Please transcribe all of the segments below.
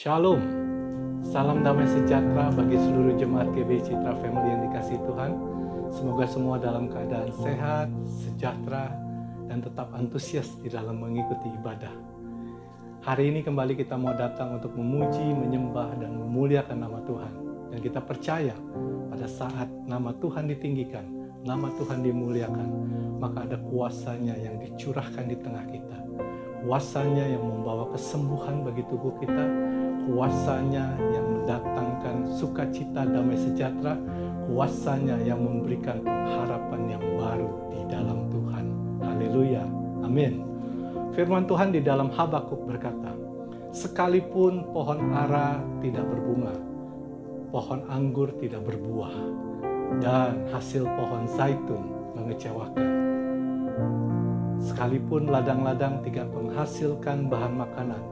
Shalom, salam damai sejahtera bagi seluruh jemaat GBI Citra Family yang dikasihi Tuhan. Semoga semua dalam keadaan sehat, sejahtera, dan tetap antusias di dalam mengikuti ibadah. Hari ini kembali kita mau datang untuk memuji, menyembah, dan memuliakan nama Tuhan. Dan kita percaya pada saat nama Tuhan ditinggikan, nama Tuhan dimuliakan, maka ada kuasanya yang dicurahkan di tengah kita. Kuasanya yang membawa kesembuhan bagi tubuh kita, kuasanya yang mendatangkan sukacita, damai sejahtera, kuasanya yang memberikan pengharapan yang baru di dalam Tuhan. Haleluya, amin. Firman Tuhan di dalam Habakuk berkata, sekalipun pohon ara tidak berbunga, pohon anggur tidak berbuah, dan hasil pohon zaitun mengecewakan, sekalipun ladang-ladang tidak menghasilkan bahan makanan,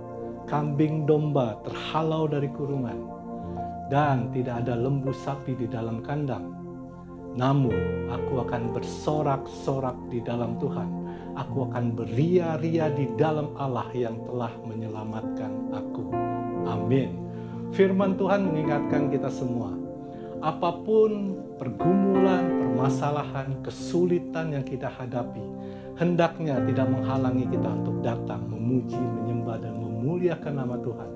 kambing domba terhalau dari kurungan, dan tidak ada lembu sapi di dalam kandang, namun aku akan bersorak-sorak di dalam Tuhan. Aku akan beria-ria di dalam Allah yang telah menyelamatkan aku. Amin. Firman Tuhan mengingatkan kita semua, apapun pergumulan, permasalahan, kesulitan yang kita hadapi, hendaknya tidak menghalangi kita untuk datang, memuji, menyembah, dan memuliakan nama Tuhan.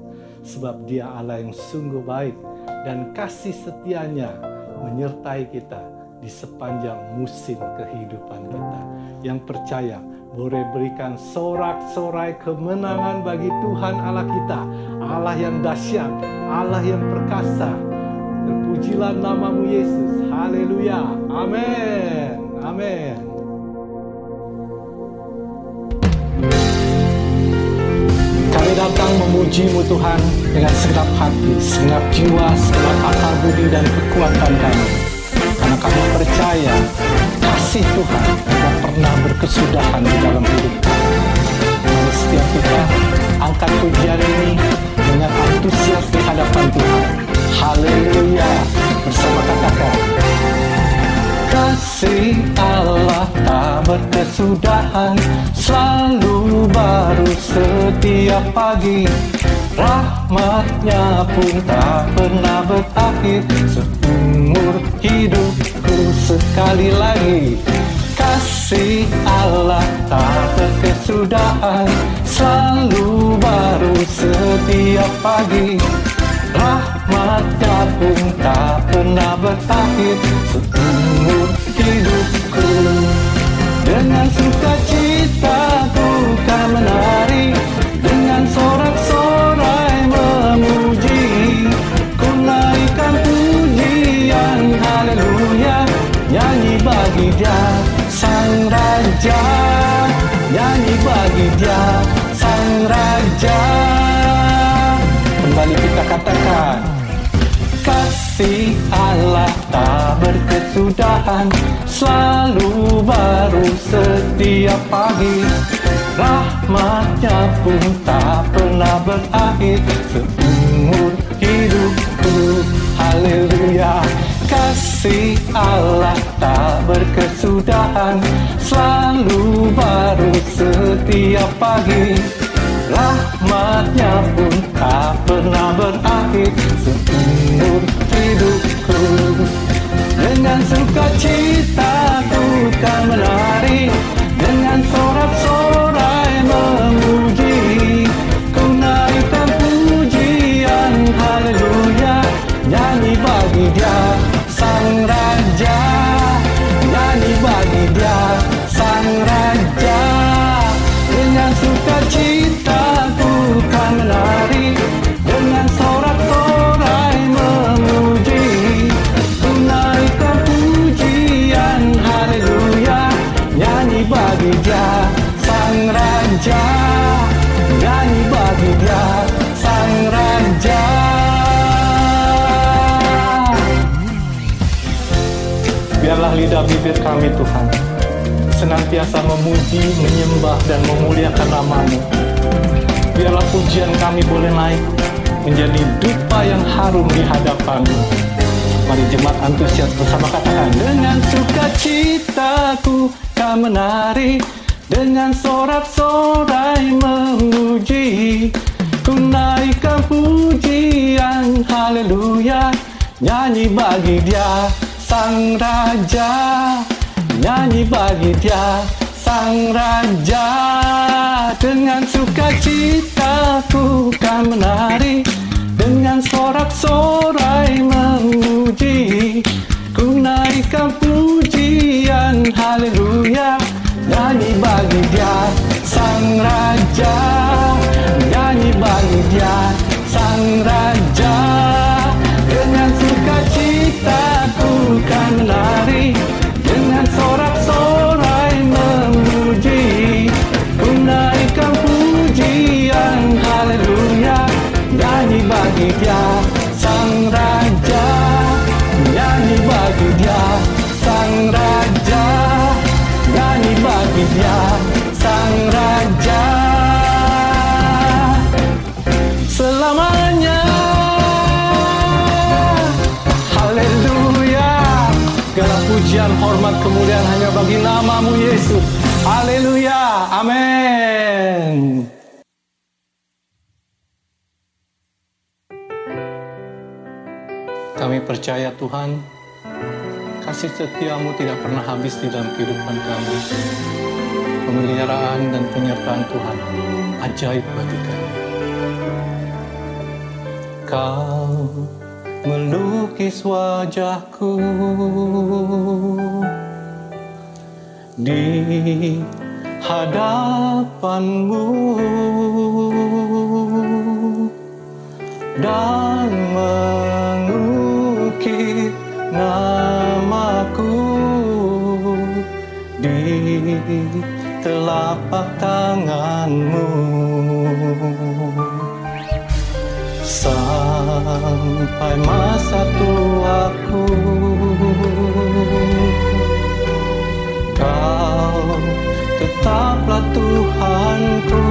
Sebab Dia Allah yang sungguh baik dan kasih setianya menyertai kita di sepanjang musim kehidupan kita. Yang percaya boleh berikan sorak-sorai kemenangan bagi Tuhan Allah kita, Allah yang dahsyat, Allah yang perkasa. Terpujilah namamu Yesus. Haleluya. Amin. Amin. Kami datang memuji-Mu Tuhan dengan segenap hati, segenap jiwa, segenap akal budi dan kekuatan kami. Karena kami percaya kasih Tuhan tidak pernah berkesudahan di dalam hidup kami. Mari setiap kita angkat pujian ini dengan antusias di hadapan Tuhan. Haleluya. Bersama katakan, kasih Allah tak berkesudahan, selalu baru setiap pagi. Rahmatnya pun tak pernah berakhir seumur hidupku. Sekali lagi, kasih Allah tak berkesudahan, selalu baru setiap pagi. Rahmatnya pun tak pernah berakhir seumur hidupku. Dengan sukacita ku kan menari, dengan sorak-sorai memuji, ku naikkan pujian haleluya. Nyanyi bagi Dia Sang Raja, nyanyi bagi Dia Sang Raja. Kembali kita katakan, kasih Allah tak berkesudahan, selalu baru setiap pagi. Rahmatnya pun tak pernah berakhir seumur hidupku. Haleluya. Kasih Allah tak berkesudahan, selalu baru setiap pagi. Rahmatnya pun tak pernah berakhir seumur hidupku. Dengan sukacita ku kan menari, dengan sorak-sorai memuji, ku naikkan pujian haleluya. Nyanyi bagi Dia Sang Raja, nyanyi bagi Dia Sang Raja. Dengan sukacita ku kan menari, dengan sorak-sorai memuji, ku naikkan pujian haleluya. Nyanyi bagi Dia Sang Raja, nyanyi bagi Dia Sang Raja. Biarlah lidah bibir kami Tuhan senantiasa memuji, menyembah, dan memuliakan nama-Mu. Biarlah pujian kami boleh naik menjadi dupa yang harum di hadapan-Mu. Mari jemaat antusias bersama katakan, dengan sukacitaku kan menari, dengan sorak-sorai memuji, ku naikkan puji Nyanyi bagi Dia Sang Raja, nyanyi bagi Dia Sang Raja. Dengan sukacita ku kan menari, dengan sorak-sorai memuji, ku naikkan pujian haleluya. Nyanyi bagi Dia Sang Raja, nyanyi bagi Dia Sang Raja. Dengan sukacita ku kan menari, dengan sorak-sorai memuji, ku naikkan pujian haleluya. Nyanyi bagi Dia Sang Raja, nyanyi bagi Dia Sang Raja, nyanyi bagi Dia Sang Raja selamanya. Haleluya. Segala pujian, hormat, kemuliaan hanya bagi nama-Mu Yesus. Haleluya. Amin. Kami percaya Tuhan, kasih setia-Mu tidak pernah habis di dalam kehidupan kami. Pemeliharaan dan penyertaan Tuhan ajaib bagi kami. Kau melukis wajahku di hadapan-Mu dan mengukir namaku di telapak tangan-Mu. Sampai masa tuaku, Kau tetaplah Tuhanku,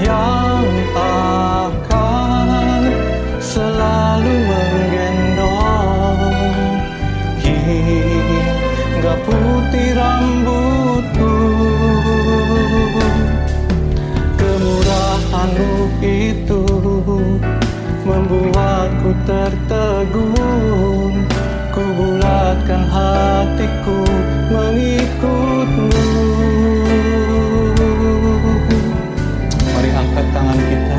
yang akan selalu menggendong hingga putih rambutku. Kemurahan-Mu itu membuatku tertegun, ku bulatkan hatiku mengikut-Mu. Mari angkat tangan kita.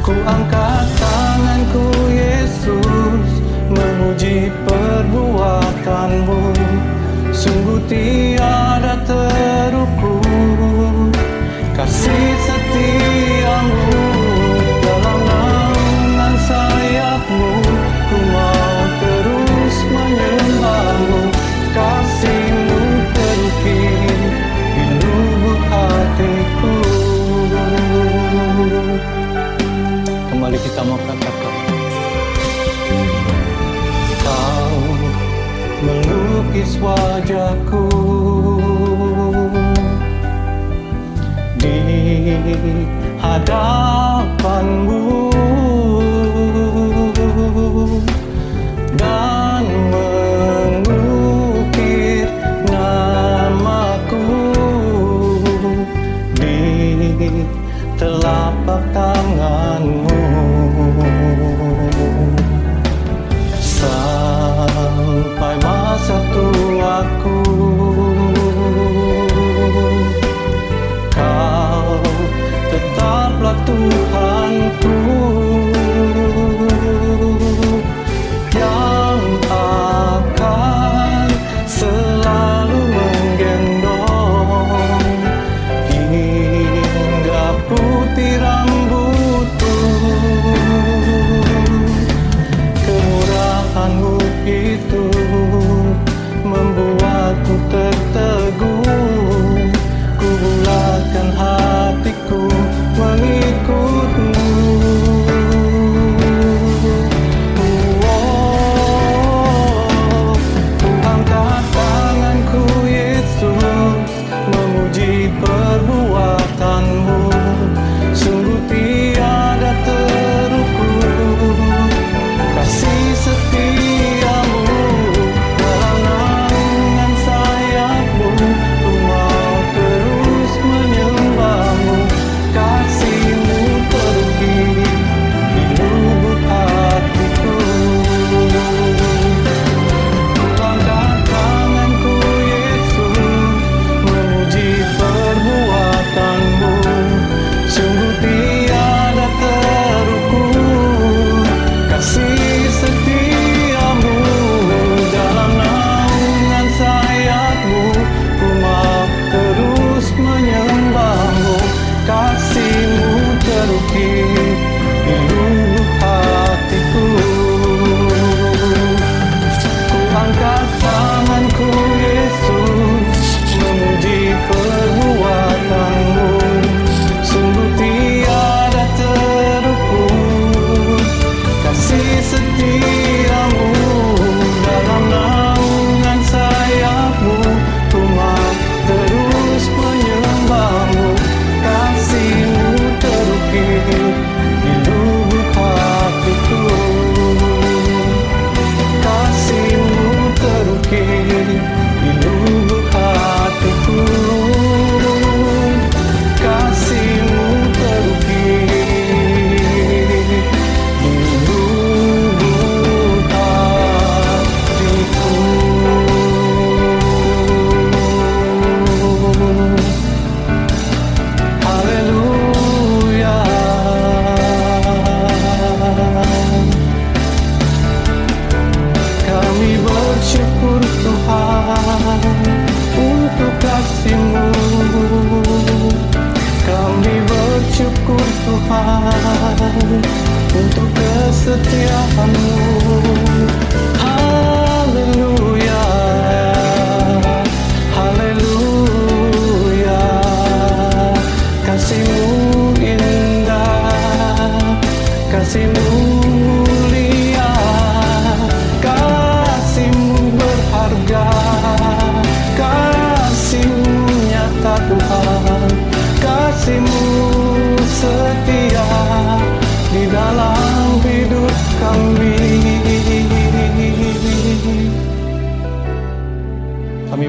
Ku angkat tanganku Yesus, memuji perbuatan-Mu. Sungguh tiada terukur kasih setia-Mu. Dalam naungan sayap-Mu ku mau terus menyembah-Mu. Kasih-Mu terukir di lubuk hatiku. Kembali kita mau katakan, Kau melukis wajahku di hadapan-Mu dan mengukir namaku di telapak tangan-Mu. Sampai masa tuaku, Kau tetaplah Tuhanku,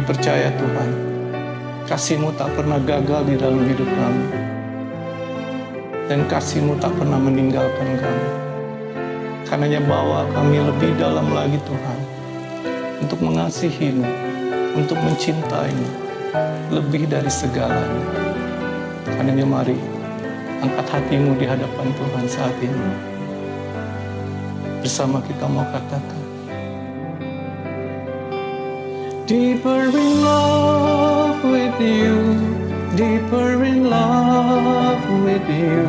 Kami percaya Tuhan, kasih-Mu tak pernah gagal di dalam hidup kami. Dan kasih-Mu tak pernah meninggalkan kami. Karenanya bawa kami lebih dalam lagi Tuhan, untuk mengasihi-Mu, untuk mencintai-Mu, lebih dari segalanya. Karenanya mari, angkat hatimu di hadapan Tuhan saat ini. Bersama kita mau katakan, deeper in love with you, deeper in love with you.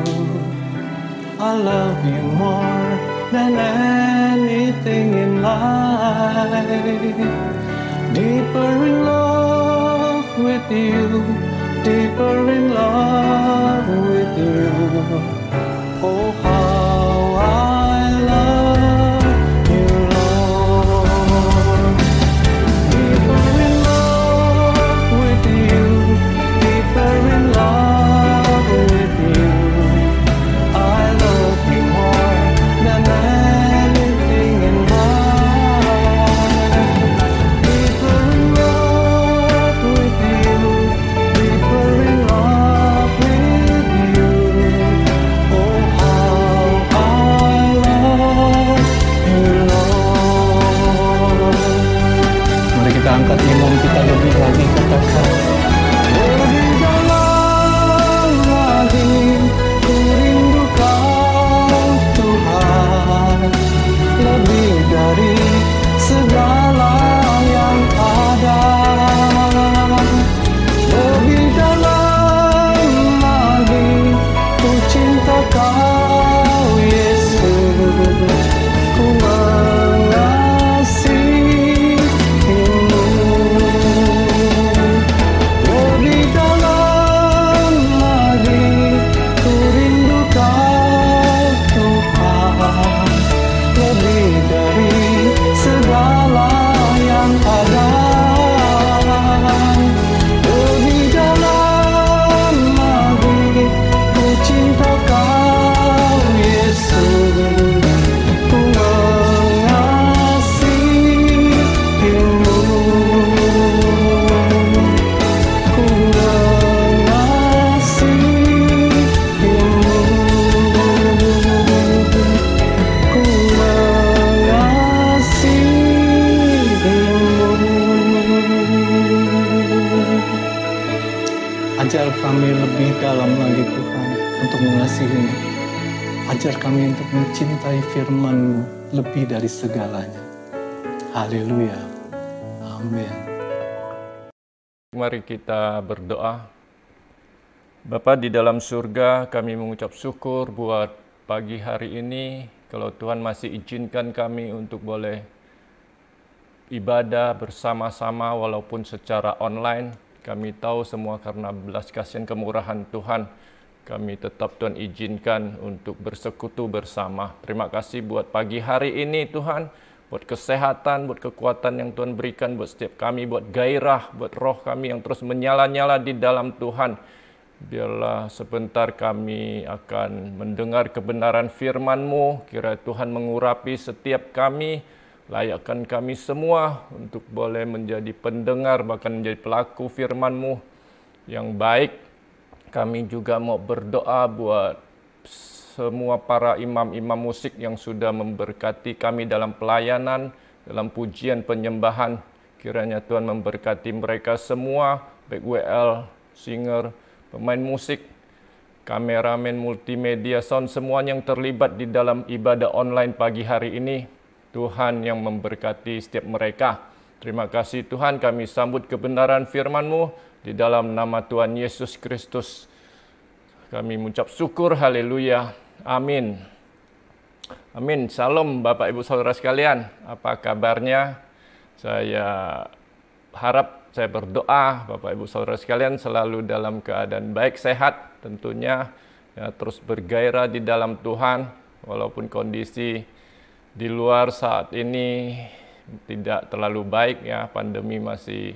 I love you more than anything in life. Deeper in love with you, deeper in love with you. Oh, how I love you, Lord. Deeper in love with you, deeper in love with you. I love you more than anything in life. Deeper in love with you, deeper in love with you. Oh, how I love you, Lord. Mari kita angkat iman kita lebih lagi, katakan, lebih dalam lagi ku rindu Kau Tuhan, lebih dari segala yang ada. Lebih dalam lagi ku cinta Kau Yesus, ku mengasihi-Mu. Lebih dalam lagi ku rindu Kau Tuhan, lebih dari segala yang ada. Lebih dalam lagi ku cinta Kau Yesus, ku mengasihi-Mu. Ku mengasihi-Mu. Ku mengasihi-Mu. Ajar kami lebih dalam lagi Tuhan untuk mengasihi-Mu. Ajar kami untuk mencintai firman-Mu lebih dari segalanya. Haleluya. Amin. Mari kita berdoa. Bapa di dalam surga, kami mengucap syukur buat pagi hari ini. Kalau Tuhan masih izinkan kami untuk boleh ibadah bersama-sama walaupun secara online. Kami tahu semua karena belas kasihan kemurahan Tuhan. Kami tetap Tuhan izinkan untuk bersekutu bersama. Terima kasih buat pagi hari ini Tuhan. Buat kesehatan, buat kekuatan yang Tuhan berikan buat setiap kami, buat gairah, buat roh kami yang terus menyala-nyala di dalam Tuhan. Biarlah sebentar kami akan mendengar kebenaran firman-Mu. Kiranya Tuhan mengurapi setiap kami, layakkan kami semua untuk boleh menjadi pendengar, bahkan menjadi pelaku firman-Mu yang baik. Kami juga mau berdoa buat semua para imam-imam musik yang sudah memberkati kami dalam pelayanan, dalam pujian penyembahan. Kiranya Tuhan memberkati mereka semua, baik WL, singer, pemain musik, kameramen, multimedia, sound, semuanya yang terlibat di dalam ibadah online pagi hari ini. Tuhan yang memberkati setiap mereka. Terima kasih Tuhan, kami sambut kebenaran firman-Mu di dalam nama Tuhan Yesus Kristus. Kami mengucap syukur, haleluya, amin. Amin, salam Bapak Ibu Saudara sekalian, apa kabarnya? Saya harap, saya berdoa Bapak Ibu Saudara sekalian selalu dalam keadaan baik, sehat tentunya, ya, terus bergairah di dalam Tuhan, walaupun kondisi di luar saat ini tidak terlalu baik, ya, pandemi masih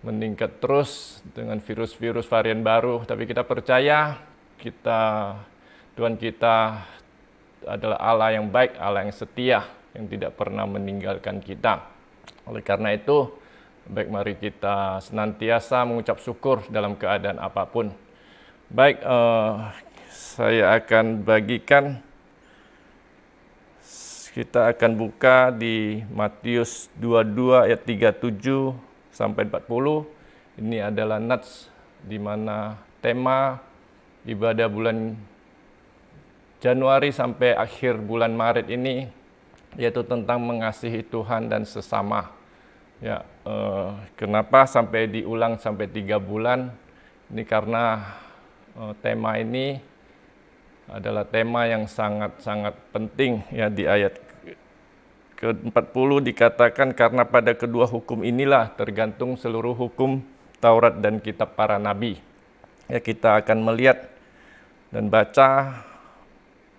meningkat terus dengan virus-virus varian baru, tapi kita percaya Tuhan kita adalah Allah yang baik, Allah yang setia, yang tidak pernah meninggalkan kita. Oleh karena itu, Baik, mari kita senantiasa mengucap syukur dalam keadaan apapun. Baik, saya akan bagikan, kita akan buka di Matius 22 ayat 37 sampai 40. Ini adalah nats di mana tema ibadah bulan Januari sampai akhir bulan Maret ini yaitu tentang mengasihi Tuhan dan sesama. Ya, kenapa sampai diulang sampai 3 bulan? Ini karena tema ini adalah tema yang sangat-sangat penting. Ya, di ayat ke-40 dikatakan, karena pada kedua hukum inilah tergantung seluruh hukum Taurat dan kitab para nabi. Ya, kita akan melihat dan baca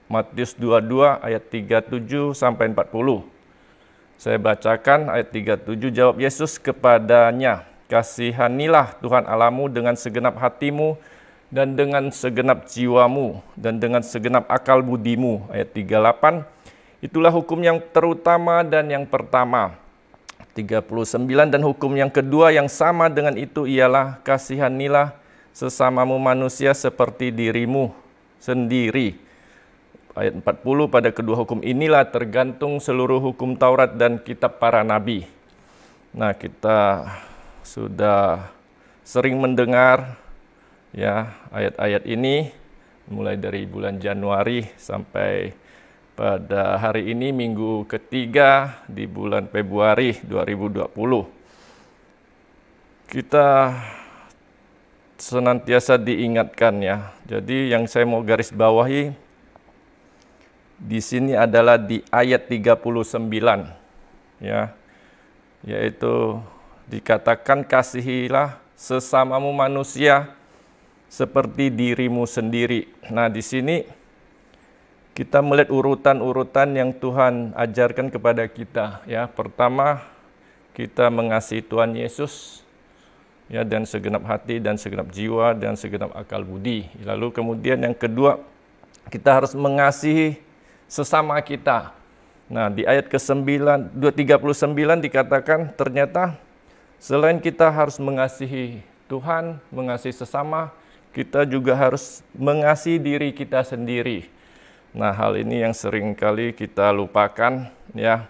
Matius 22 ayat 37 sampai 40. Saya bacakan ayat 37, jawab Yesus kepadanya, kasihanilah Tuhan Allahmu dengan segenap hatimu dan dengan segenap jiwamu dan dengan segenap akal budimu. Ayat 38, itulah hukum yang terutama dan yang pertama. 39, dan hukum yang kedua yang sama dengan itu ialah kasihanilah sesamamu manusia seperti dirimu sendiri. Ayat 40, pada kedua hukum inilah tergantung seluruh hukum Taurat dan kitab para nabi. Nah, kita sudah sering mendengar ya ayat-ayat ini mulai dari bulan Januari sampai pada hari ini minggu ketiga di bulan Februari 2020. Kita senantiasa diingatkan ya. Jadi yang saya mau garis bawahi di sini adalah di ayat 39 ya, yaitu dikatakan kasihilah sesamamu manusia seperti dirimu sendiri. Nah, di sini kita melihat urutan-urutan yang Tuhan ajarkan kepada kita ya. Pertama, kita mengasihi Tuhan Yesus ya, dan segenap hati dan segenap jiwa dan segenap akal budi. Lalu kemudian yang kedua, kita harus mengasihi sesama kita. Nah, di ayat ke-9, 239 dikatakan ternyata selain kita harus mengasihi Tuhan, mengasihi sesama, kita juga harus mengasihi diri kita sendiri. Nah, hal ini yang sering kali kita lupakan ya.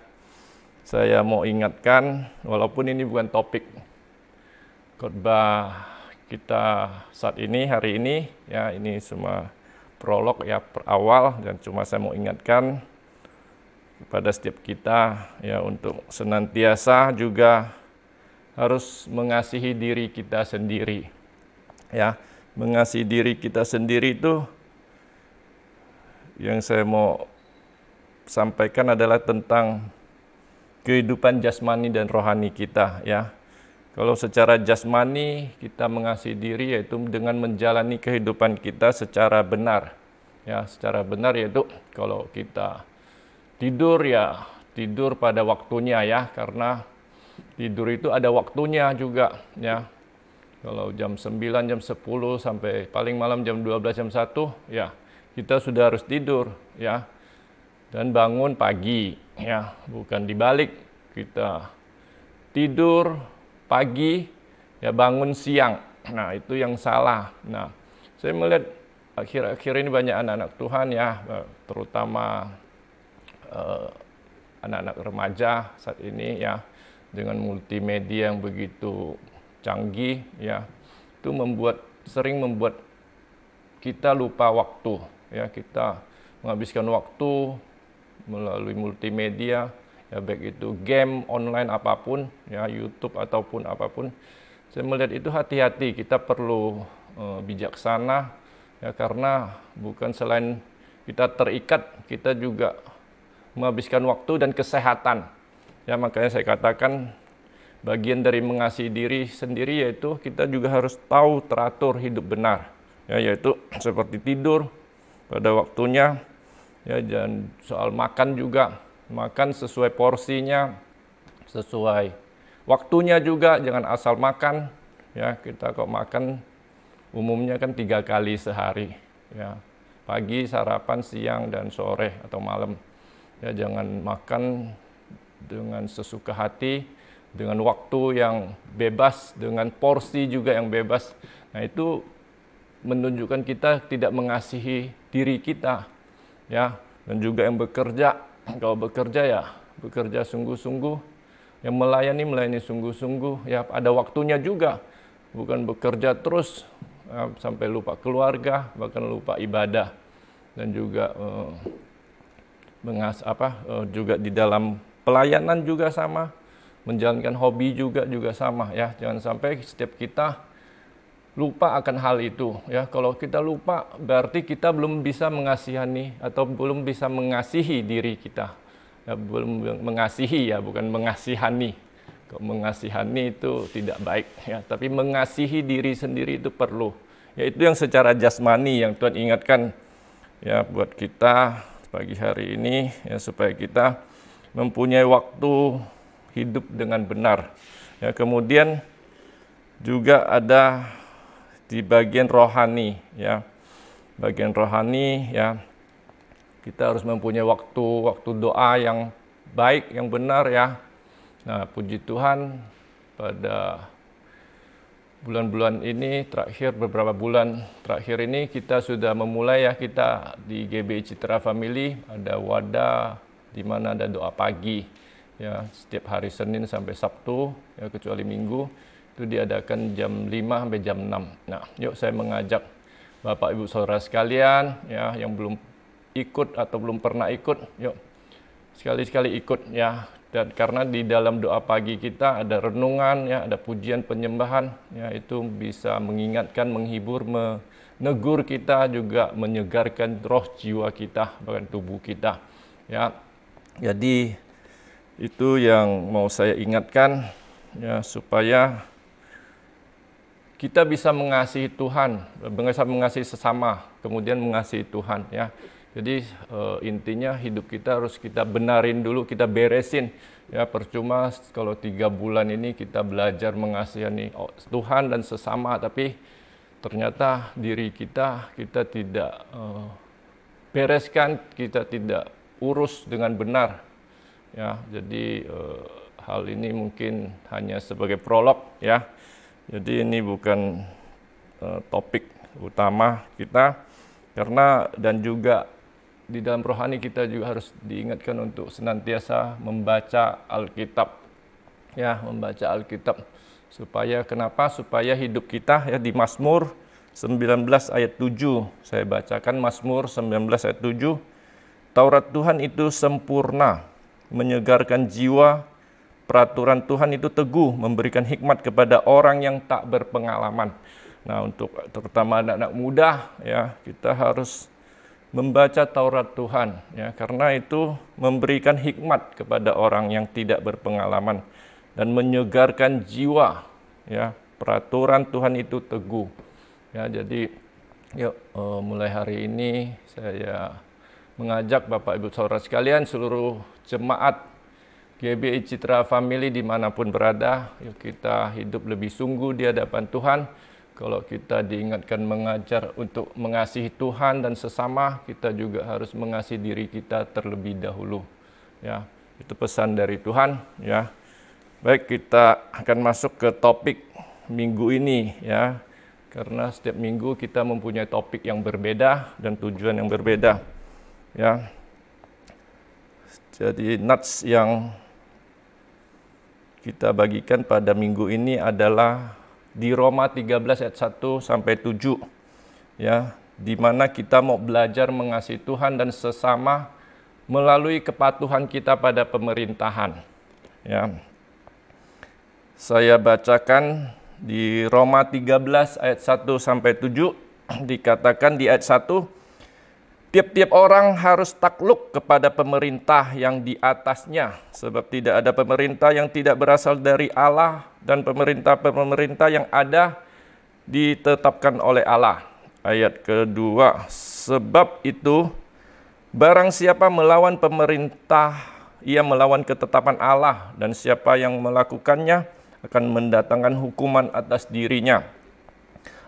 Saya mau ingatkan, walaupun ini bukan topik khotbah kita saat ini, hari ini ya, ini semua prolog ya, awal, dan cuma saya mau ingatkan kepada setiap kita ya untuk senantiasa juga harus mengasihi diri kita sendiri. Ya, mengasihi diri kita sendiri itu yang saya mau sampaikan adalah tentang kehidupan jasmani dan rohani kita ya. Kalau secara jasmani kita mengasihi diri yaitu dengan menjalani kehidupan kita secara benar. Ya, secara benar yaitu kalau kita tidur ya tidur pada waktunya ya, karena tidur itu ada waktunya juga ya. Kalau jam 9, jam 10 sampai paling malam jam 12, jam 1 ya, kita sudah harus tidur ya. Dan bangun pagi ya, bukan dibalik, kita tidur pagi ya bangun siang. Nah, itu yang salah. Nah, saya melihat akhir-akhir ini banyak anak-anak Tuhan ya, terutama anak-anak remaja saat ini ya, dengan multimedia yang begitu canggih ya, itu sering membuat kita lupa waktu ya. Kita menghabiskan waktu melalui multimedia ya, baik itu game online apapun ya, YouTube ataupun apapun. Saya melihat itu hati-hati, kita perlu bijaksana ya, karena bukan selain kita terikat, kita juga menghabiskan waktu dan kesehatan ya. Makanya saya katakan bagian dari mengasihi diri sendiri yaitu kita juga harus tahu teratur hidup benar ya, yaitu seperti tidur pada waktunya ya, dan soal makan juga, makan sesuai porsinya, sesuai waktunya juga, jangan asal makan ya. Kita kok makan umumnya kan 3 kali sehari ya, pagi, sarapan, siang, dan sore atau malam ya. Jangan makan dengan sesuka hati, dengan waktu yang bebas, dengan porsi juga yang bebas. Nah, itu menunjukkan kita tidak mengasihi diri kita, ya. Dan juga yang bekerja, kalau bekerja ya bekerja sungguh-sungguh, yang melayani sungguh-sungguh, ya ada waktunya juga, bukan bekerja terus sampai lupa keluarga, bahkan lupa ibadah. Dan juga juga di dalam pelayanan juga sama, menjalankan hobi juga sama, ya. Jangan sampai setiap kita lupa akan hal itu, ya. Kalau kita lupa berarti kita belum bisa mengasihani atau belum bisa mengasihi diri kita, ya, belum mengasihi, ya, bukan mengasihani. Kalau mengasihani itu tidak baik, ya, tapi mengasihi diri sendiri itu perlu, ya. Itu yang secara jasmani yang Tuhan ingatkan, ya, buat kita pagi hari ini, ya, supaya kita mempunyai waktu hidup dengan benar, ya. Kemudian juga ada di bagian rohani, ya. Bagian rohani, ya. Kita harus mempunyai waktu doa yang baik, yang benar, ya. Nah, puji Tuhan pada bulan-bulan ini terakhir, beberapa bulan terakhir ini kita sudah memulai, ya, kita di GBI Citra Family ada wadah di mana ada doa pagi, ya, setiap hari Senin sampai Sabtu, ya, kecuali Minggu. Itu diadakan jam 5 sampai jam 6. Nah, yuk saya mengajak Bapak Ibu Saudara sekalian, ya, yang belum ikut atau belum pernah ikut, yuk sekali-sekali ikut, ya. Dan karena di dalam doa pagi kita ada renungan, ya, ada pujian penyembahan, ya, itu bisa mengingatkan, menghibur, menegur kita, juga menyegarkan roh jiwa kita, bahkan tubuh kita, ya. Jadi itu yang mau saya ingatkan, ya, supaya kita bisa mengasihi Tuhan, bisa mengasihi sesama, kemudian mengasihi Tuhan, ya. Jadi intinya hidup kita harus kita benarin dulu, kita beresin, ya. Percuma kalau 3 bulan ini kita belajar mengasihi Tuhan dan sesama, tapi ternyata diri kita tidak bereskan, kita tidak urus dengan benar, ya. Jadi hal ini mungkin hanya sebagai prolog, ya. Jadi ini bukan topik utama kita, karena dan juga di dalam rohani kita juga harus diingatkan untuk senantiasa membaca Alkitab, ya, membaca Alkitab. Supaya kenapa? Supaya hidup kita, ya, di Mazmur 19 ayat 7. Saya bacakan Mazmur 19 ayat 7. Taurat Tuhan itu sempurna, menyegarkan jiwa. Peraturan Tuhan itu teguh, memberikan hikmat kepada orang yang tak berpengalaman. Nah, untuk terutama anak-anak muda, ya, kita harus membaca Taurat Tuhan, ya, karena itu memberikan hikmat kepada orang yang tidak berpengalaman dan menyegarkan jiwa, ya. Peraturan Tuhan itu teguh, ya. Jadi yuk mulai hari ini saya mengajak Bapak Ibu Saudara sekalian, seluruh jemaat GBI Citra Family dimanapun berada, yuk kita hidup lebih sungguh di hadapan Tuhan. Kalau kita diingatkan mengajar untuk mengasihi Tuhan dan sesama, kita juga harus mengasihi diri kita terlebih dahulu, ya. Itu pesan dari Tuhan, ya. Baik, kita akan masuk ke topik minggu ini, ya. Karena setiap minggu kita mempunyai topik yang berbeda dan tujuan yang berbeda, ya. Jadi nats yang kita bagikan pada minggu ini adalah di Roma 13 ayat 1 sampai 7, ya, di mana kita mau belajar mengasihi Tuhan dan sesama melalui kepatuhan kita pada pemerintahan, ya. Saya bacakan di Roma 13 ayat 1 sampai 7, dikatakan di ayat 1, tiap-tiap orang harus takluk kepada pemerintah yang di atasnya, sebab tidak ada pemerintah yang tidak berasal dari Allah, dan pemerintah-pemerintah yang ada ditetapkan oleh Allah. Ayat kedua, sebab itu barang siapa melawan pemerintah, ia melawan ketetapan Allah, dan siapa yang melakukannya akan mendatangkan hukuman atas dirinya.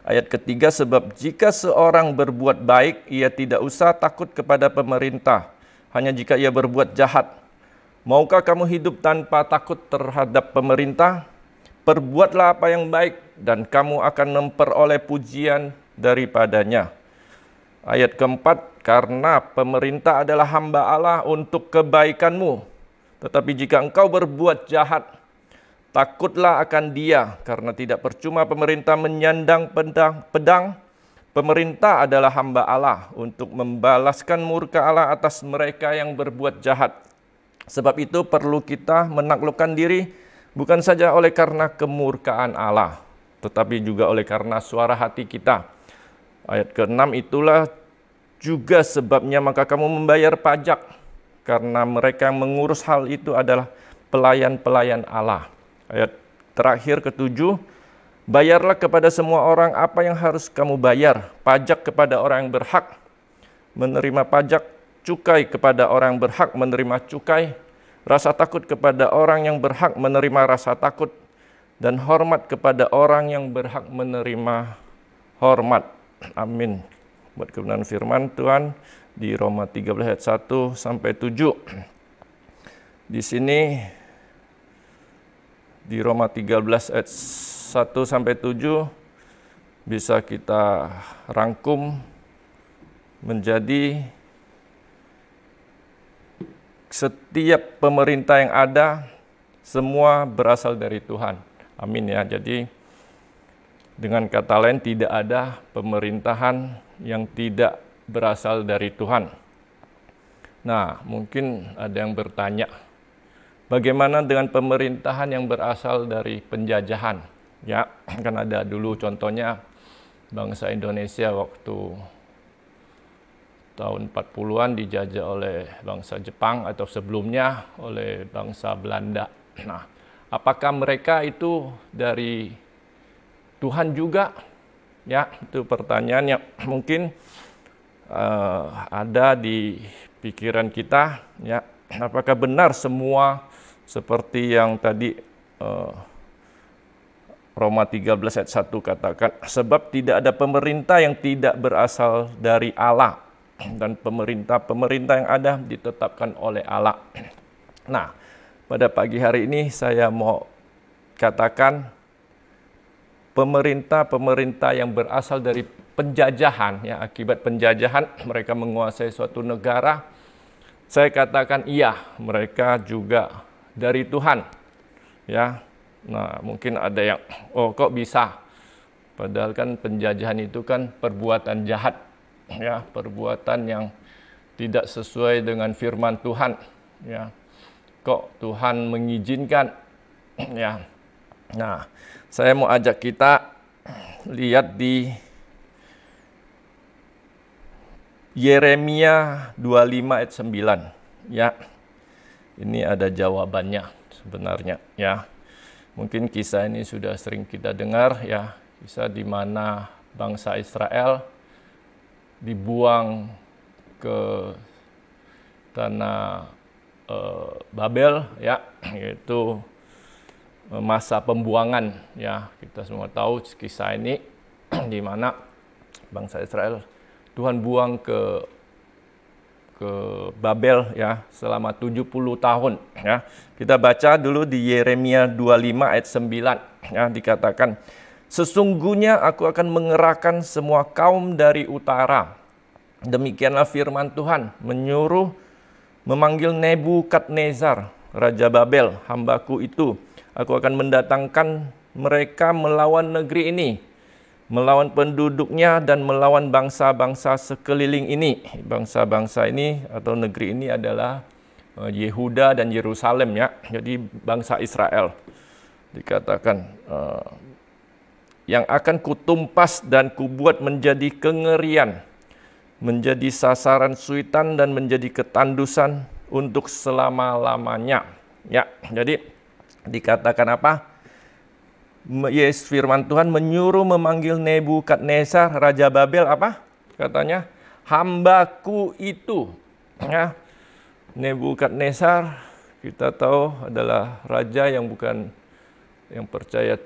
Ayat ketiga, sebab jika seorang berbuat baik, ia tidak usah takut kepada pemerintah, hanya jika ia berbuat jahat. Maukah kamu hidup tanpa takut terhadap pemerintah? Perbuatlah apa yang baik dan kamu akan memperoleh pujian daripadanya. Ayat keempat, karena pemerintah adalah hamba Allah untuk kebaikanmu. Tetapi jika engkau berbuat jahat, takutlah akan dia, karena tidak percuma pemerintah menyandang pedang. Pemerintah adalah hamba Allah untuk membalaskan murka Allah atas mereka yang berbuat jahat. Sebab itu perlu kita menaklukkan diri, bukan saja oleh karena kemurkaan Allah, tetapi juga oleh karena suara hati kita. Ayat ke-6, itulah juga sebabnya maka kamu membayar pajak, karena mereka yang mengurus hal itu adalah pelayan-pelayan Allah. Ayat terakhir ke-7, bayarlah kepada semua orang apa yang harus kamu bayar, pajak kepada orang yang berhak menerima pajak, cukai kepada orang yang berhak menerima cukai, rasa takut kepada orang yang berhak menerima rasa takut, dan hormat kepada orang yang berhak menerima hormat. Amin. Buat kebenaran firman Tuhan di Roma 13 ayat 1 sampai 7. Di sini di Roma 13 ayat 1 sampai 7 bisa kita rangkum menjadi setiap pemerintah yang ada semua berasal dari Tuhan. Amin ya. Jadi dengan kata lain tidak ada pemerintahan yang tidak berasal dari Tuhan. Nah, mungkin ada yang bertanya, bagaimana dengan pemerintahan yang berasal dari penjajahan? Ya, kan ada dulu contohnya bangsa Indonesia waktu tahun 40-an dijajah oleh bangsa Jepang atau sebelumnya oleh bangsa Belanda. Nah, apakah mereka itu dari Tuhan juga? Ya, itu pertanyaannya. Mungkin ada di pikiran kita, ya. Apakah benar semua seperti yang tadi Roma 13 ayat 1 katakan, sebab tidak ada pemerintah yang tidak berasal dari Allah, dan pemerintah-pemerintah yang ada ditetapkan oleh Allah. Nah, pada pagi hari ini saya mau katakan pemerintah-pemerintah yang berasal dari penjajahan, ya, akibat penjajahan mereka menguasai suatu negara. Saya katakan iya, mereka juga dari Tuhan. Ya. Nah, mungkin ada yang kok bisa? Padahal kan penjajahan itu kan perbuatan jahat. Ya, perbuatan yang tidak sesuai dengan firman Tuhan. Ya. Kok Tuhan mengizinkan? Ya. Nah, saya mau ajak kita lihat di Yeremia 25 ayat 9. Ya. Ini ada jawabannya sebenarnya, ya. Mungkin kisah ini sudah sering kita dengar, ya. Kisah di mana bangsa Israel dibuang ke tanah Babel, ya, yaitu masa pembuangan, ya. Kita semua tahu kisah ini di mana bangsa Israel Tuhan buang ke Babel, ya, selama 70 tahun, ya. Kita baca dulu di Yeremia 25 ayat 9, ya, dikatakan, sesungguhnya aku akan mengerahkan semua kaum dari utara. Demikianlah firman Tuhan, memanggil Nebukadnezar, raja Babel, hambaku itu. Aku akan mendatangkan mereka melawan negeri ini, melawan penduduknya dan melawan bangsa-bangsa sekeliling ini. Bangsa-bangsa ini atau negeri ini adalah Yehuda dan Yerusalem, ya. Jadi bangsa Israel. Dikatakan yang akan kutumpas dan kubuat menjadi kengerian, menjadi sasaran suitan dan menjadi ketandusan untuk selama-lamanya. Ya, jadi dikatakan apa? Yes, firman Tuhan menyuruh memanggil Nebukadnezar, raja Babel, apa? Katanya, hambaku itu. Ya, Nebukadnezar kita tahu adalah raja yang bukan yang percaya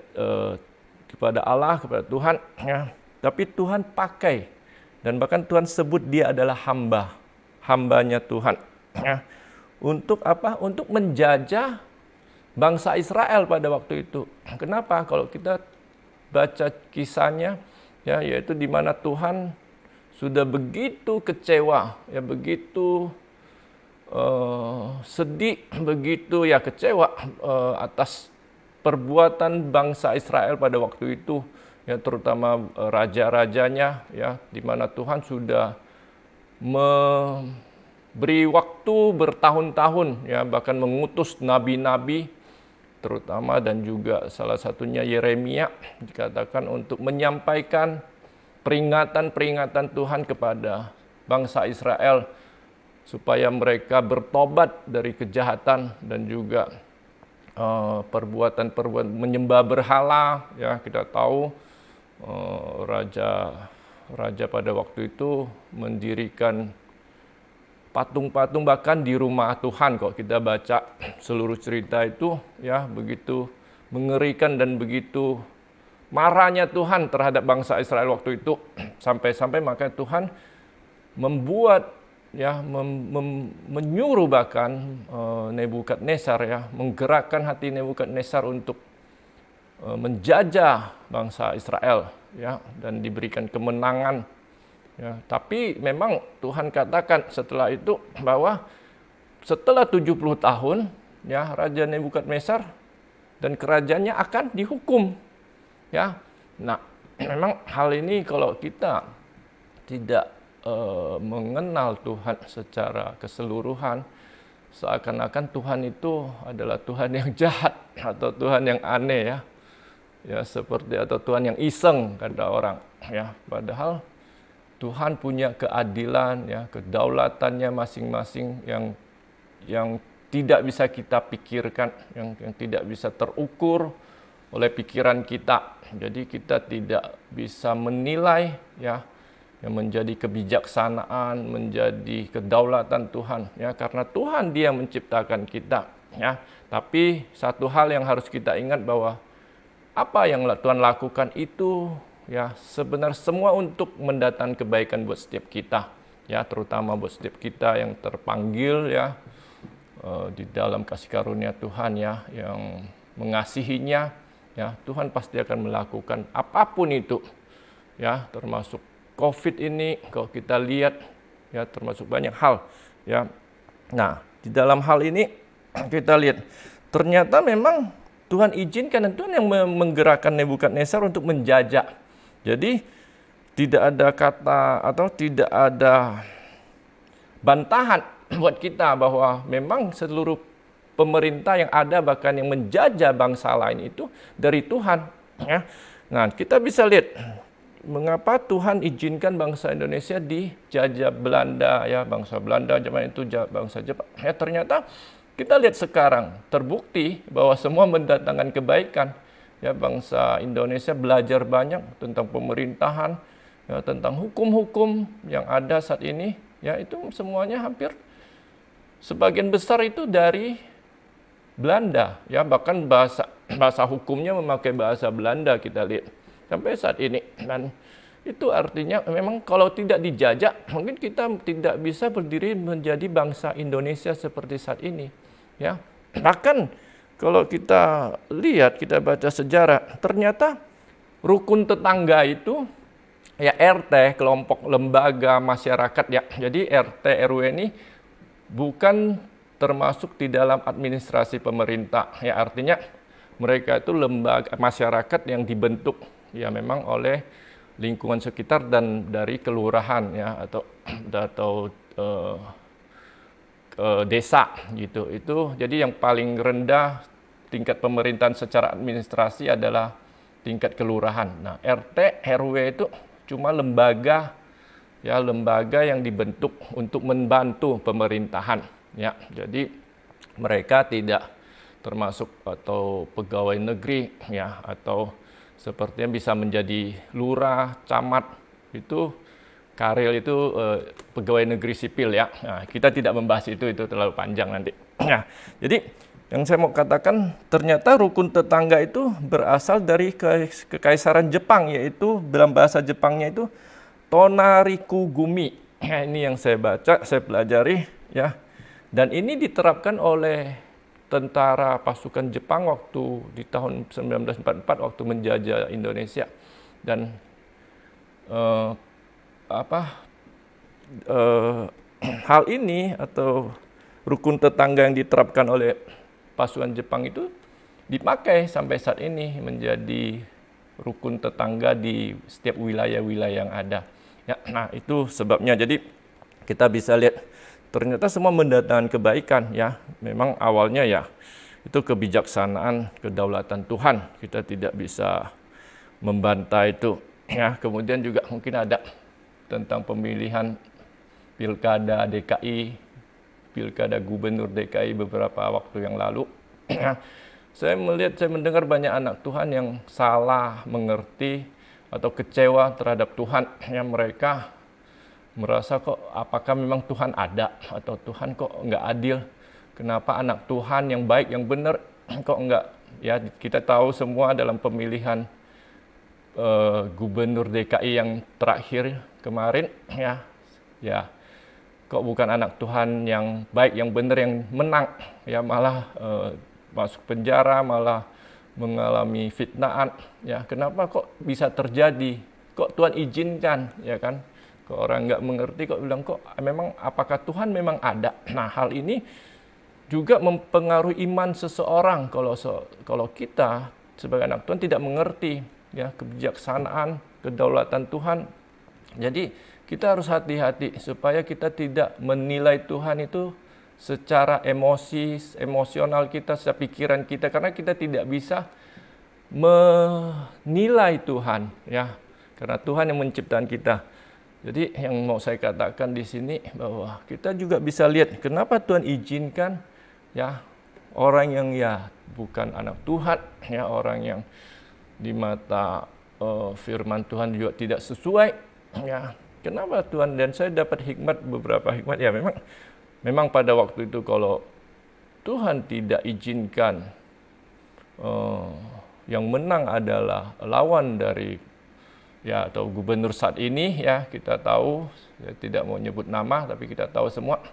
kepada Allah, kepada Tuhan. Ya. Tapi Tuhan pakai dan bahkan Tuhan sebut dia adalah hambanya Tuhan. Ya. untuk apa? Untuk menjajah bangsa Israel pada waktu itu. Kenapa? Kalau kita baca kisahnya, ya, yaitu di mana Tuhan sudah begitu kecewa, ya, begitu sedih, begitu ya kecewa atas perbuatan bangsa Israel pada waktu itu, ya, terutama raja-rajanya, ya, di mana Tuhan sudah memberi waktu bertahun-tahun, ya, bahkan mengutus nabi-nabi terutama dan juga salah satunya Yeremia dikatakan untuk menyampaikan peringatan-peringatan Tuhan kepada bangsa Israel supaya mereka bertobat dari kejahatan dan juga perbuatan-perbuatan menyembah berhala. Ya, kita tahu raja pada waktu itu mendirikan patung-patung bahkan di rumah Tuhan. Kalau kita baca seluruh cerita itu, ya, begitu mengerikan dan begitu marahnya Tuhan terhadap bangsa Israel waktu itu, sampai-sampai makanya Tuhan membuat, ya, menyuruh bahkan Nebukadnezar, ya, menggerakkan hati Nebukadnezar untuk menjajah bangsa Israel, ya, dan diberikan kemenangan, ya. Tapi memang Tuhan katakan setelah itu bahwa setelah 70 tahun, ya, Raja Nebukadnezar dan kerajaannya akan dihukum, ya. Nah, memang hal ini kalau kita tidak mengenal Tuhan secara keseluruhan, seakan-akan Tuhan itu adalah Tuhan yang jahat atau Tuhan yang aneh, ya. Ya, seperti atau Tuhan yang iseng kata orang, ya. Padahal Tuhan punya keadilan, ya, kedaulatannya masing-masing yang tidak bisa kita pikirkan, yang tidak bisa terukur oleh pikiran kita. Jadi kita tidak bisa menilai, ya, yang menjadi kebijaksanaan, menjadi kedaulatan Tuhan, ya, karena Tuhan Dia menciptakan kita, ya. Tapi satu hal yang harus kita ingat bahwa apa yang Tuhan lakukan itu, ya, sebenarnya semua untuk mendatangkan kebaikan buat setiap kita, ya, terutama buat setiap kita yang terpanggil, ya, di dalam kasih karunia Tuhan, ya, yang mengasihinya, ya. Tuhan pasti akan melakukan apapun itu, ya, termasuk COVID ini. Kalau kita lihat, ya, termasuk banyak hal, ya. Nah, di dalam hal ini kita lihat ternyata memang Tuhan izinkan dan Tuhan yang menggerakkan Nebukadnezar untuk menjajah. Jadi tidak ada kata atau tidak ada bantahan buat kita bahwa memang seluruh pemerintah yang ada bahkan yang menjajah bangsa lain itu dari Tuhan, ya. Nah, kita bisa lihat mengapa Tuhan izinkan bangsa Indonesia dijajah Belanda, ya, bangsa Belanda zaman itu bangsa Jepang. Ya, ternyata kita lihat sekarang terbukti bahwa semua mendatangkan kebaikan. Ya, bangsa Indonesia belajar banyak tentang pemerintahan, ya, tentang hukum-hukum yang ada saat ini, ya, itu semuanya hampir sebagian besar itu dari Belanda, ya, bahkan bahasa hukumnya memakai bahasa Belanda kita lihat sampai saat ini. Dan itu artinya memang kalau tidak dijajah mungkin kita tidak bisa berdiri menjadi bangsa Indonesia seperti saat ini, ya. Bahkan kalau kita lihat, kita baca sejarah, ternyata rukun tetangga itu, ya, RT, kelompok lembaga masyarakat, ya. Jadi RT RW ini bukan termasuk di dalam administrasi pemerintah, ya, artinya mereka itu lembaga masyarakat yang dibentuk, ya, memang oleh lingkungan sekitar dan dari kelurahan, ya, atau desa gitu. Itu jadi yang paling rendah tingkat pemerintahan secara administrasi adalah tingkat kelurahan. Nah, RT RW itu cuma lembaga, ya, lembaga yang dibentuk untuk membantu pemerintahan, ya. Jadi mereka tidak termasuk atau pegawai negeri, ya, atau sepertinya bisa menjadi lurah, camat, itu Karel itu pegawai negeri sipil, ya. Nah, kita tidak membahas itu terlalu panjang nanti. Nah, jadi yang saya mau katakan ternyata rukun tetangga itu berasal dari kekaisaran Jepang, yaitu dalam bahasa Jepangnya itu Tonarikugumi. Nah, ini yang saya baca, saya pelajari, ya. Dan ini diterapkan oleh tentara pasukan Jepang waktu di tahun 1944 waktu menjajah Indonesia. Dan hal ini atau rukun tetangga yang diterapkan oleh pasukan Jepang itu dipakai sampai saat ini menjadi rukun tetangga di setiap wilayah-wilayah yang ada. Ya, nah itu sebabnya. Jadi kita bisa lihat ternyata semua mendatangkan kebaikan ya. Memang awalnya ya itu kebijaksanaan, kedaulatan Tuhan. Kita tidak bisa membantah itu. Ya, kemudian juga mungkin ada tentang pemilihan pilkada DKI, pilkada gubernur DKI beberapa waktu yang lalu. Saya mendengar banyak anak Tuhan yang salah mengerti atau kecewa terhadap Tuhan. Yang mereka merasa kok apakah memang Tuhan ada atau Tuhan kok nggak adil? Kenapa anak Tuhan yang baik, yang benar kok nggak? Ya kita tahu semua dalam pemilihan gubernur DKI yang terakhir kemarin ya kok bukan anak Tuhan yang baik, yang benar, yang menang, ya malah masuk penjara, malah mengalami fitnaan. Ya, kenapa kok bisa terjadi? Kok Tuhan izinkan, ya kan? Kok orang nggak mengerti, kok bilang kok memang apakah Tuhan memang ada? Nah, hal ini juga mempengaruhi iman seseorang kalau kita sebagai anak Tuhan tidak mengerti ya kebijaksanaan, kedaulatan Tuhan. Jadi kita harus hati-hati supaya kita tidak menilai Tuhan itu secara emosional kita, secara pikiran kita, karena kita tidak bisa menilai Tuhan ya, karena Tuhan yang menciptakan kita. Jadi yang mau saya katakan di sini bahwa kita juga bisa lihat kenapa Tuhan izinkan ya orang yang ya bukan anak Tuhan, ya orang yang di mata firman Tuhan juga tidak sesuai ya. Kenapa Tuhan? Dan saya dapat beberapa hikmat ya, memang pada waktu itu kalau Tuhan tidak izinkan yang menang adalah lawan dari ya atau gubernur saat ini ya, kita tahu, saya tidak mau nyebut nama tapi kita tahu semua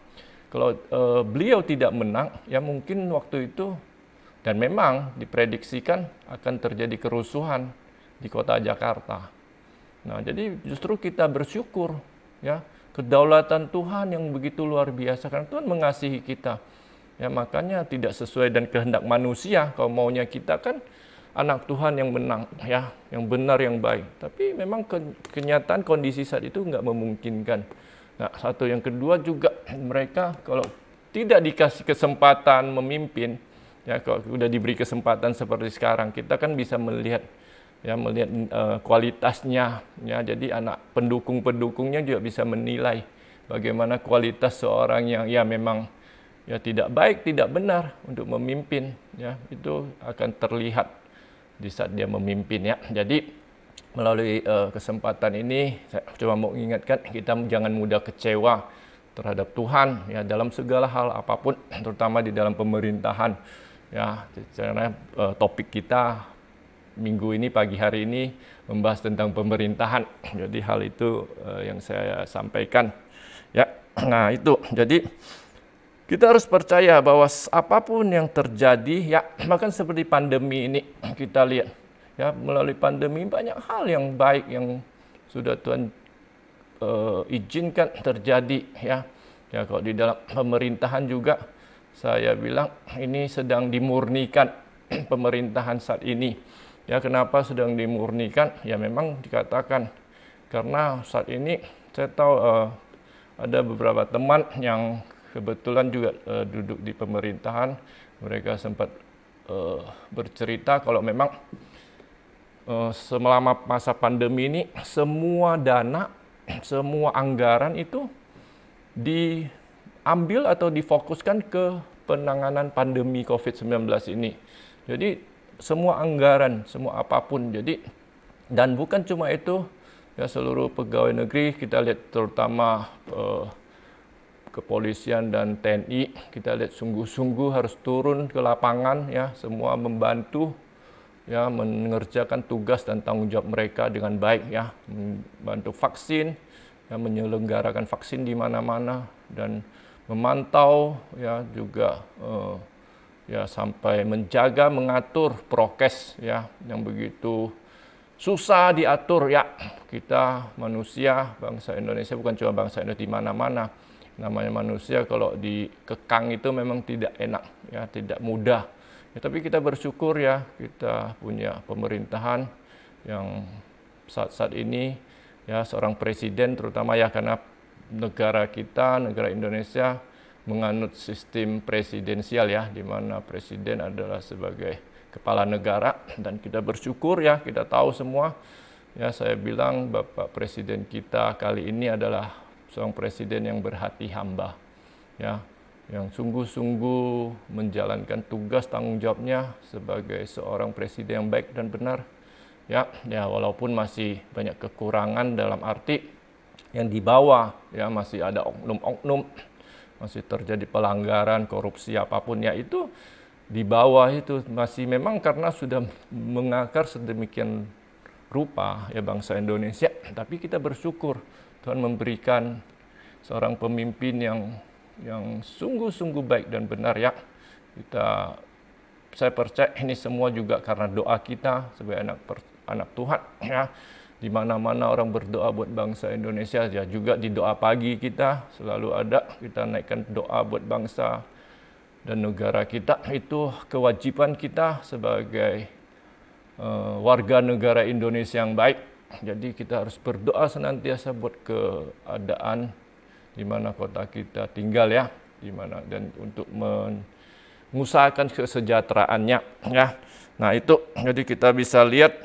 kalau beliau tidak menang ya mungkin waktu itu, dan memang diprediksikan akan terjadi kerusuhan di kota Jakarta. Nah, jadi justru kita bersyukur ya, kedaulatan Tuhan yang begitu luar biasa karena Tuhan mengasihi kita. Ya, makanya tidak sesuai dan kehendak manusia. Kalau maunya kita kan anak Tuhan yang menang ya, yang benar, yang baik. Tapi memang kenyataan kondisi saat itu nggak memungkinkan. Nah, satu yang kedua juga mereka kalau tidak dikasih kesempatan memimpin, ya kalau sudah diberi kesempatan seperti sekarang, kita kan bisa melihat kualitasnya ya. Jadi anak pendukung-pendukungnya juga bisa menilai bagaimana kualitas seorang yang ya memang ya tidak baik, tidak benar untuk memimpin ya. Itu akan terlihat di saat dia memimpin ya. Jadi melalui kesempatan ini saya cuma mau ingatkan kita jangan mudah kecewa terhadap Tuhan ya dalam segala hal apapun, terutama di dalam pemerintahan ya. Karena topik kita minggu ini, pagi hari ini membahas tentang pemerintahan. Jadi hal itu yang saya sampaikan ya. Nah itu, jadi kita harus percaya bahwa apapun yang terjadi ya, bahkan seperti pandemi ini kita lihat ya, melalui pandemi banyak hal yang baik yang sudah Tuhan izinkan terjadi ya. Ya kalau di dalam pemerintahan juga saya bilang ini sedang dimurnikan pemerintahan saat ini. Ya, kenapa sedang dimurnikan? Ya memang dikatakan karena saat ini saya tahu ada beberapa teman yang kebetulan juga duduk di pemerintahan. Mereka sempat bercerita kalau memang selama masa pandemi ini semua dana, semua anggaran itu diambil atau difokuskan ke penanganan pandemi COVID-19 ini. Jadi semua anggaran, semua apapun. Jadi dan bukan cuma itu ya, seluruh pegawai negeri kita lihat terutama kepolisian dan TNI kita lihat sungguh-sungguh harus turun ke lapangan ya, semua membantu ya mengerjakan tugas dan tanggung jawab mereka dengan baik ya, membantu vaksin ya, menyelenggarakan vaksin di mana-mana dan memantau ya juga ya sampai menjaga mengatur prokes ya yang begitu susah diatur ya. Kita manusia, bangsa Indonesia bukan cuma bangsa Indonesia, di mana-mana namanya manusia kalau dikekang itu memang tidak enak ya, tidak mudah. Ya, tapi kita bersyukur ya kita punya pemerintahan yang saat-saat ini ya seorang presiden terutama ya karena negara kita, negara Indonesia menganut sistem presidensial ya, di mana presiden adalah sebagai kepala negara dan kita bersyukur ya, kita tahu semua ya, saya bilang Bapak Presiden kita kali ini adalah seorang presiden yang berhati hamba ya, yang sungguh-sungguh menjalankan tugas tanggung jawabnya sebagai seorang presiden yang baik dan benar ya, walaupun masih banyak kekurangan dalam arti yang di bawah ya masih ada oknum-oknum, masih terjadi pelanggaran, korupsi apapun ya, itu di bawah itu masih memang karena sudah mengakar sedemikian rupa ya bangsa Indonesia. Tapi kita bersyukur Tuhan memberikan seorang pemimpin yang sungguh-sungguh baik dan benar ya. Saya percaya ini semua juga karena doa kita sebagai anak Tuhan ya. Di mana-mana orang berdoa buat bangsa Indonesia ya, juga di doa pagi kita selalu ada, kita naikkan doa buat bangsa dan negara kita. Itu kewajiban kita sebagai warga negara Indonesia yang baik. Jadi kita harus berdoa senantiasa buat keadaan di mana kota kita tinggal ya, di mana dan untuk mengusahakan kesejahteraannya ya. Nah, itu jadi kita bisa lihat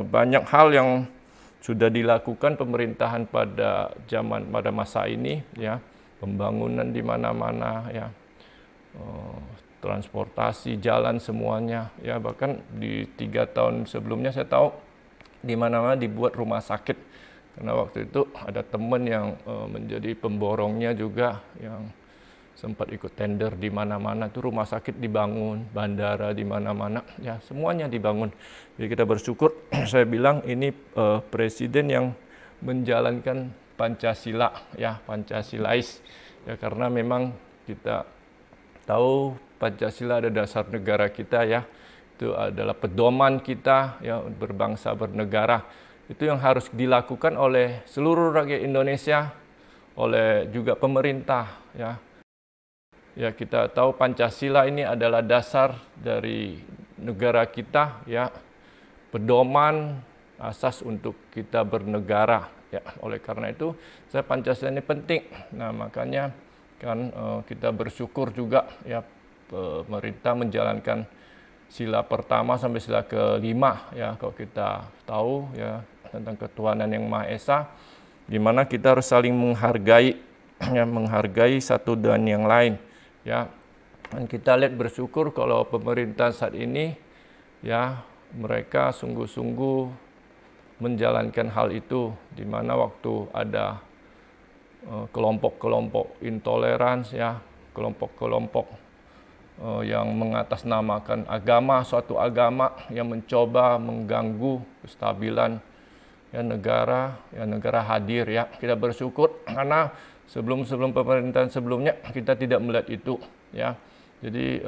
banyak hal yang sudah dilakukan pemerintahan pada masa ini ya, pembangunan di mana-mana ya, transportasi, jalan semuanya ya, bahkan di 3 tahun sebelumnya saya tahu di mana-mana dibuat rumah sakit karena waktu itu ada teman yang menjadi pemborongnya juga yang sempat ikut tender di mana-mana tuh rumah sakit dibangun, bandara di mana-mana ya, semuanya dibangun. Jadi kita bersyukur saya bilang ini presiden yang menjalankan Pancasila ya, Pancasilais ya, karena memang kita tahu Pancasila ada dasar negara kita ya, itu adalah pedoman kita ya berbangsa bernegara. Itu yang harus dilakukan oleh seluruh rakyat Indonesia, oleh juga pemerintah ya. Ya, kita tahu Pancasila ini adalah dasar dari negara kita ya, pedoman asas untuk kita bernegara ya. Oleh karena itu saya Pancasila ini penting. Nah, makanya kan kita bersyukur juga ya pemerintah menjalankan sila pertama sampai sila kelima ya, kalau kita tahu ya tentang ketuhanan yang Maha Esa, di mana kita harus saling menghargai ya, menghargai satu dan yang lain. Ya, dan kita lihat bersyukur kalau pemerintah saat ini ya mereka sungguh-sungguh menjalankan hal itu, di mana waktu ada kelompok-kelompok intoleransi ya, kelompok-kelompok yang mengatasnamakan agama, suatu agama yang mencoba mengganggu kestabilan ya negara hadir ya. Kita bersyukur karena sebelum pemerintahan sebelumnya kita tidak melihat itu ya. Jadi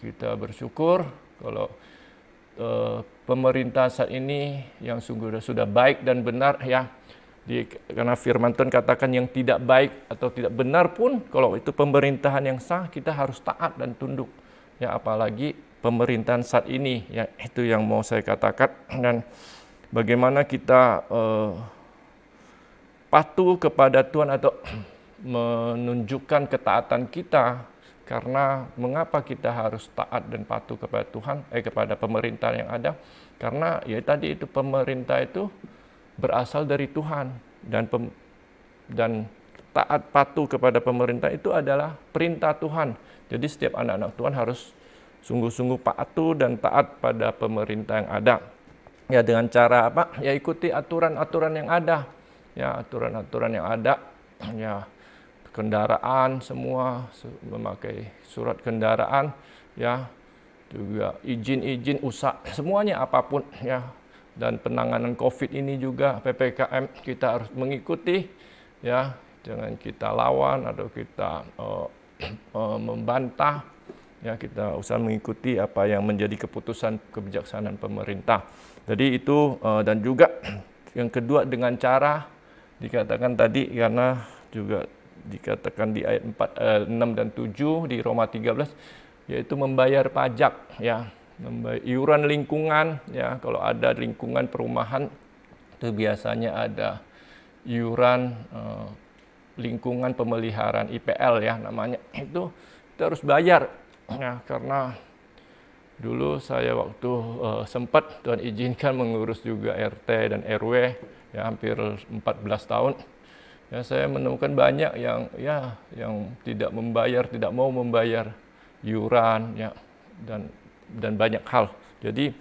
kita bersyukur kalau pemerintah saat ini yang sungguh sudah baik dan benar ya. Karena firman Tuhan katakan yang tidak baik atau tidak benar pun kalau itu pemerintahan yang sah kita harus taat dan tunduk ya, apalagi pemerintahan saat ini ya, itu yang mau saya katakan. Dan bagaimana kita patuh kepada Tuhan atau menunjukkan ketaatan kita, karena mengapa kita harus taat dan patuh kepada Tuhan kepada pemerintah yang ada, karena ya tadi itu pemerintah itu berasal dari Tuhan dan taat patuh kepada pemerintah itu adalah perintah Tuhan. Jadi setiap anak-anak Tuhan harus sungguh-sungguh patuh dan taat pada pemerintah yang ada. Ya, dengan cara apa? Ya ikuti aturan-aturan yang ada. Ya, aturan-aturan yang ada, ya kendaraan semua memakai surat kendaraan, ya juga izin usaha semuanya apapun ya. Dan penanganan COVID ini juga PPKM kita harus mengikuti ya, jangan kita lawan atau kita membantah. Ya, kita usah mengikuti apa yang menjadi keputusan kebijaksanaan pemerintah. Jadi itu, dan juga yang kedua dengan cara dikatakan tadi, karena juga dikatakan di ayat 6 dan 7 di Roma 13, yaitu membayar pajak, ya, membayar iuran lingkungan, ya. Kalau ada lingkungan perumahan itu biasanya ada iuran lingkungan pemeliharaan IPL, ya namanya, itu kita harus bayar. Ya, karena dulu saya waktu sempat Tuhan izinkan mengurus juga RT dan RW, ya hampir 14 tahun. Ya, saya menemukan banyak yang tidak membayar, tidak mau membayar iuran, ya, dan banyak hal. Jadi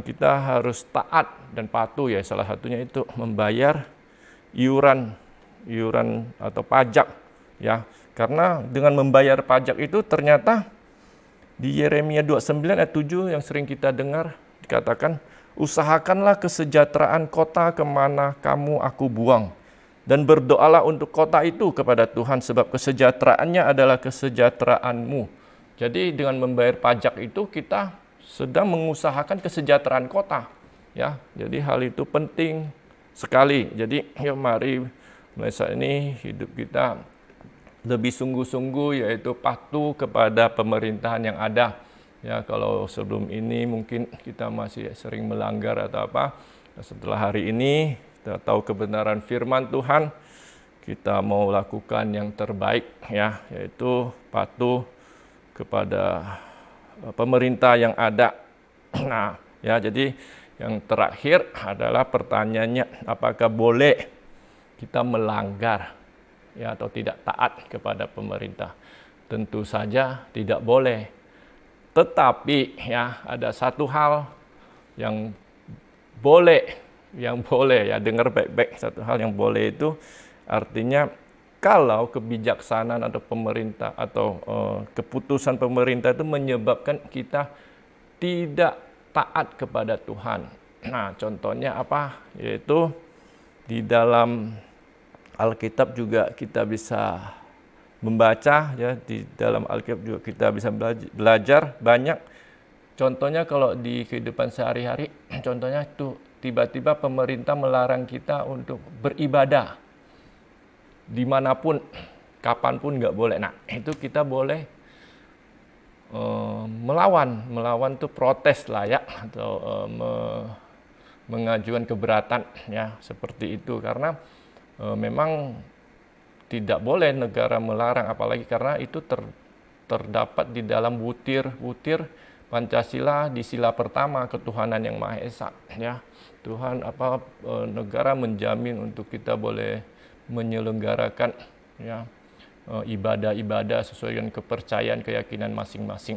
kita harus taat dan patuh, ya, salah satunya itu membayar iuran atau pajak, ya. Karena dengan membayar pajak itu ternyata di Yeremia 29 ayat 7 yang sering kita dengar dikatakan, usahakanlah kesejahteraan kota kemana kamu aku buang, dan berdoalah untuk kota itu kepada Tuhan, sebab kesejahteraannya adalah kesejahteraanmu. Jadi dengan membayar pajak itu kita sedang mengusahakan kesejahteraan kota, ya. Jadi hal itu penting sekali. Jadi ya mari mulai saat ini hidup kita lebih sungguh-sungguh, yaitu patuh kepada pemerintahan yang ada. Ya, kalau sebelum ini mungkin kita masih sering melanggar atau apa, setelah hari ini kita tahu kebenaran firman Tuhan, kita mau lakukan yang terbaik, ya, yaitu patuh kepada pemerintah yang ada. Nah, ya, jadi yang terakhir adalah pertanyaannya, apakah boleh kita melanggar, ya, atau tidak taat kepada pemerintah? Tentu saja tidak boleh. Tetapi ya ada satu hal yang boleh, ya, dengar baik-baik, satu hal yang boleh itu artinya kalau kebijaksanaan atau pemerintah atau keputusan pemerintah itu menyebabkan kita tidak taat kepada Tuhan. Nah, contohnya apa? Yaitu di dalam Alkitab juga kita bisa membaca, ya, di dalam Alkitab juga kita bisa belajar banyak. Contohnya kalau di kehidupan sehari-hari, contohnya itu tiba-tiba pemerintah melarang kita untuk beribadah dimanapun, kapanpun nggak boleh. Nah, itu kita boleh melawan itu protes lah, ya, atau mengajukan keberatan, ya, seperti itu, karena memang tidak boleh negara melarang, apalagi karena itu terdapat di dalam butir Pancasila di sila pertama, ketuhanan yang Maha Esa, ya. Tuhan negara menjamin untuk kita boleh menyelenggarakan, ya, ibadah-ibadah sesuai dengan kepercayaan keyakinan masing-masing.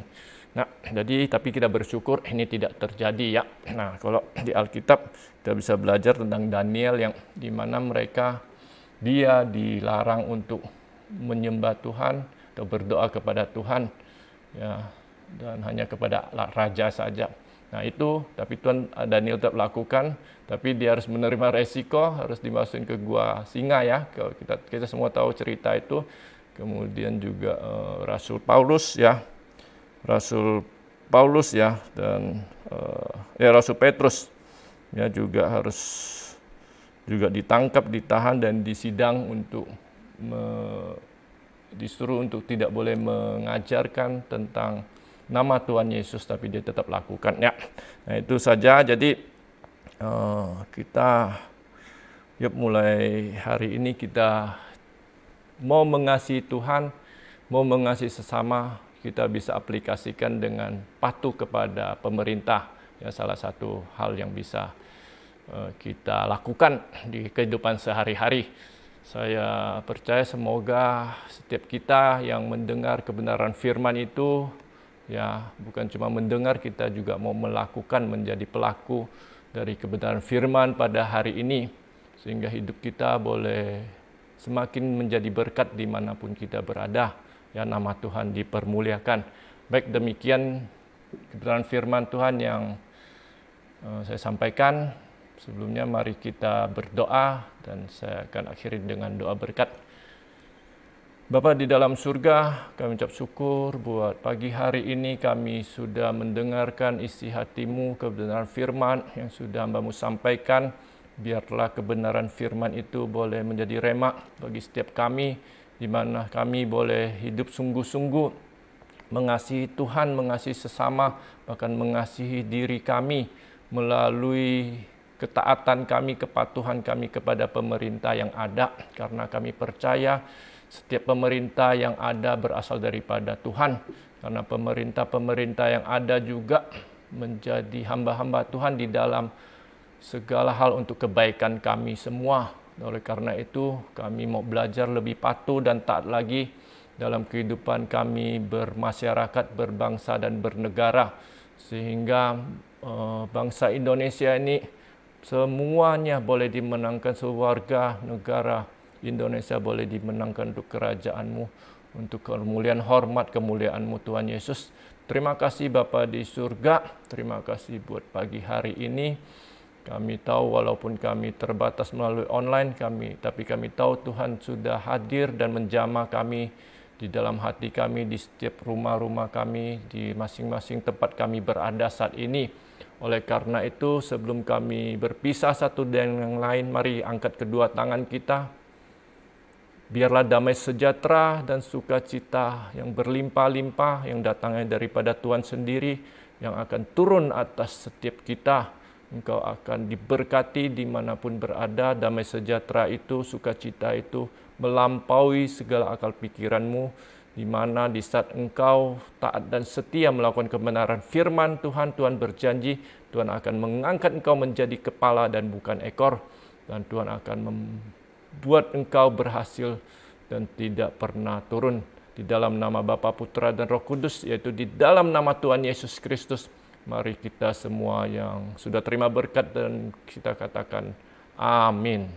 Nah, jadi tapi kita bersyukur ini tidak terjadi, ya. Nah, kalau di Alkitab kita bisa belajar tentang Daniel yang dimana dia dilarang untuk menyembah Tuhan atau berdoa kepada Tuhan, ya, dan hanya kepada raja saja. Nah, itu tapi Daniel tetap lakukan, tapi dia harus menerima resiko, harus dimasukin ke gua singa, ya. Kalau kita semua tahu cerita itu. Kemudian juga Rasul Paulus, ya, dan Rasul Petrus, ya, juga harus ditangkap, ditahan, dan disidang untuk disuruh untuk tidak boleh mengajarkan tentang nama Tuhan Yesus, tapi dia tetap lakukan, ya. Nah, itu saja. Jadi kita mulai hari ini kita mau mengasihi Tuhan, mau mengasihi sesama, kita bisa aplikasikan dengan patuh kepada pemerintah, ya, salah satu hal yang bisa kita lakukan di kehidupan sehari-hari. Saya percaya semoga setiap kita yang mendengar kebenaran firman itu, ya, bukan cuma mendengar, kita juga mau melakukan, menjadi pelaku dari kebenaran firman pada hari ini, sehingga hidup kita boleh semakin menjadi berkat dimanapun kita berada, ya, nama Tuhan dipermuliakan. Baik, demikian kebenaran firman Tuhan yang saya sampaikan. Sebelumnya mari kita berdoa, dan saya akan akhiri dengan doa berkat. Bapa di dalam surga, kami ucap syukur buat pagi hari ini kami sudah mendengarkan isi hati-Mu, kebenaran firman yang sudah Hamba-Mu sampaikan. Biarlah kebenaran firman itu boleh menjadi rema bagi setiap kami, di mana kami boleh hidup sungguh-sungguh mengasihi Tuhan, mengasihi sesama, bahkan mengasihi diri kami melalui ketaatan kami, kepatuhan kami kepada pemerintah yang ada, karena kami percaya setiap pemerintah yang ada berasal daripada Tuhan, karena pemerintah-pemerintah yang ada juga menjadi hamba-hamba Tuhan di dalam segala hal untuk kebaikan kami semua. Oleh karena itu, kami mau belajar lebih patuh dan taat lagi dalam kehidupan kami bermasyarakat, berbangsa dan bernegara, sehingga bangsa Indonesia ini semuanya boleh dimenangkan, sewarga negara Indonesia boleh dimenangkan untuk kerajaan-Mu, untuk kemuliaan hormat kemuliaan-Mu Tuhan Yesus. Terima kasih Bapa di surga, terima kasih buat pagi hari ini. Kami tahu walaupun kami terbatas melalui online, tapi kami tahu Tuhan sudah hadir dan menjamah kami di dalam hati kami, di setiap rumah-rumah kami, di masing-masing tempat kami berada saat ini. Oleh karena itu, sebelum kami berpisah satu dengan yang lain, mari angkat kedua tangan kita. Biarlah damai sejahtera dan sukacita yang berlimpah-limpah yang datangnya daripada Tuhan sendiri yang akan turun atas setiap kita. Engkau akan diberkati dimanapun berada. Damai sejahtera itu, sukacita itu melampaui segala akal pikiranmu, di mana di saat engkau taat dan setia melakukan kebenaran firman Tuhan, Tuhan berjanji Tuhan akan mengangkat engkau menjadi kepala dan bukan ekor, dan Tuhan akan buat engkau berhasil dan tidak pernah turun. Di dalam nama Bapa, Putra, dan Roh Kudus, yaitu di dalam nama Tuhan Yesus Kristus, mari kita semua yang sudah terima berkat dan kita katakan amin.